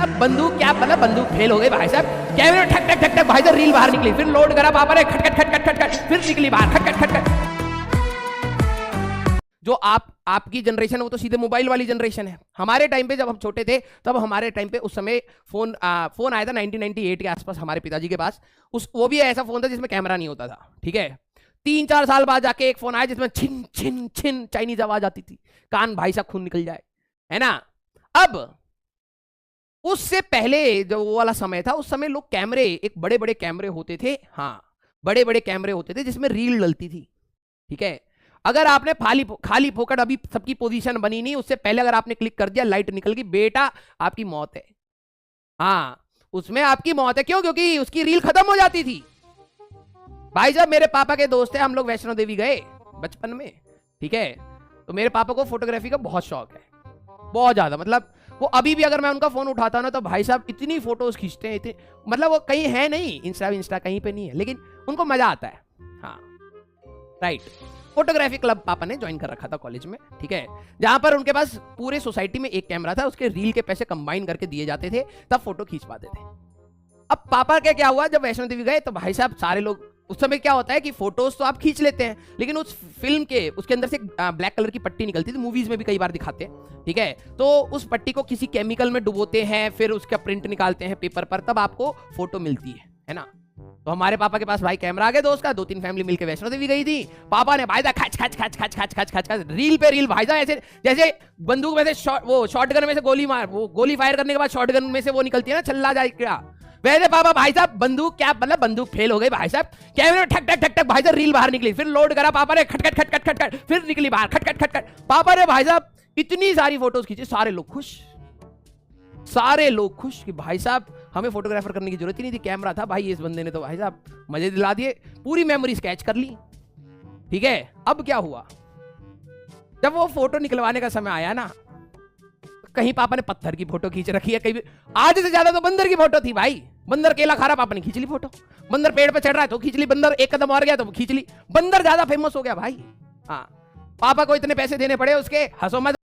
अब बंदूक क्या मतलब बंदूक फेल हो गई भाई साहब, कैमरे में ठक ठक ठक ठक भाई साहब रील बाहर निकली, फिर लोड करा पापा ने खट खट खट खट खट खट, फिर निकली बाहर खट खट खट खट। जो आपकी जनरेशन है वो तो सीधे मोबाइल वाली जनरेशन है। हमारे टाइम पे जब हम छोटे थे तब हमारे टाइम पे उस समय फोन आया था 1998 के आसपास हमारे पिताजी के पास। वो भी ऐसा फोन था जिसमें कैमरा नहीं होता था, ठीक है। 3-4 साल बाद जाके एक फोन आया जिसमें छिन छिन छिन चाइनीज आवाज आती थी, कान भाई साहब खून निकल जाए, है ना। अब उससे पहले जो वो वाला समय था उस समय लोग कैमरे, एक बड़े बड़े कैमरे होते थे, हाँ बड़े बड़े कैमरे होते थे जिसमें रील डलती थी, ठीक है। अगर आपने खाली फोकट, अभी सबकी पोजीशन बनी नहीं, उससे पहले अगर आपने क्लिक कर दिया लाइट निकल गई, बेटा आपकी मौत है। हाँ उसमें आपकी मौत है। क्यों? क्योंकि उसकी रील खत्म हो जाती थी। भाई साहब मेरे पापा के दोस्त है, हम लोग वैष्णो देवी गए बचपन में, ठीक है। तो मेरे पापा को फोटोग्राफी का बहुत शौक है, बहुत ज्यादा। मतलब वो अभी भी अगर मैं उनका फोन उठाता हूं ना तो भाई साहब इतनी फोटोज खींचते हैं, इतनी, मतलब वो कहीं है नहीं, इंस्टा कहीं पे नहीं है, लेकिन उनको मजा आता है। हाँ राइट, फोटोग्राफी क्लब पापा ने ज्वाइन कर रखा था कॉलेज में, ठीक है, जहां पर उनके पास पूरे सोसाइटी में एक कैमरा था, उसके रील के पैसे कंबाइन करके दिए जाते थे, तब फोटो खींच पाते थे। अब पापा का क्या हुआ, जब वैष्णो देवी गए तो भाई साहब सारे लोग, उस समय क्या होता है कि फोटोज तो आप खींच लेते हैं, लेकिन उस फिल्म के उसके अंदर से ब्लैक कलर की पट्टी निकलती थी, मूवीज में भी कई बार दिखाते हैं, ठीक है। तो उस पट्टी को किसी केमिकल में डुबोते हैं, फिर उसका प्रिंट निकालते हैं पेपर पर, तब आपको फोटो मिलती है ना। तो हमारे पापा के पास भाई कैमरा आ गया दोस्त का, 2-3 फैमिली मिलकर वैष्णो देवी गई थी। पापा ने भाई साहब खच खच खच खच खच खच खच खच रील पे रील, भाई साहब ऐसे जैसे बंदूक में से वो शॉटगन में से गोली मार, वो गोली फायर करने के बाद शॉटगन में से वो निकलती है ना छल्ला जाए क्या, वैसे पापा भाई साहब बंदूक क्या मतलब बंदूक फेल हो गई भाई साहब, कैमरे में ठक ठक ठक ठक भाई साहब रील बाहर निकली, फिर लोड करा पापा ने खट खट खट खट खट खट, फिर निकली बाहर खट खट खट खट। पापा ने भाई साहब इतनी सारी फोटोज खींची, सारे लोग खुश कि भाई साहब हमें फोटोग्राफर करने की जरूरत ही नहीं थी, कैमरा था भाई, इस बंदे ने तो भाई साहब मजे दिला दिए, पूरी मेमोरी स्केच कर ली, ठीक है। अब क्या हुआ, जब वो फोटो निकलवाने का समय आया ना, कहीं पापा ने पत्थर की फोटो खींच रखी है, कहीं आधे से ज्यादा तो बंदर की फोटो थी भाई। बंदर केला खा रहा, पापा ने खींच ली फोटो, बंदर पेड़ पे चढ़ रहा है तो खींच ली, बंदर एक कदम और गया तो खींच ली, बंदर ज्यादा फेमस हो गया भाई। हाँ पापा को इतने पैसे देने पड़े उसके, हंसो मत।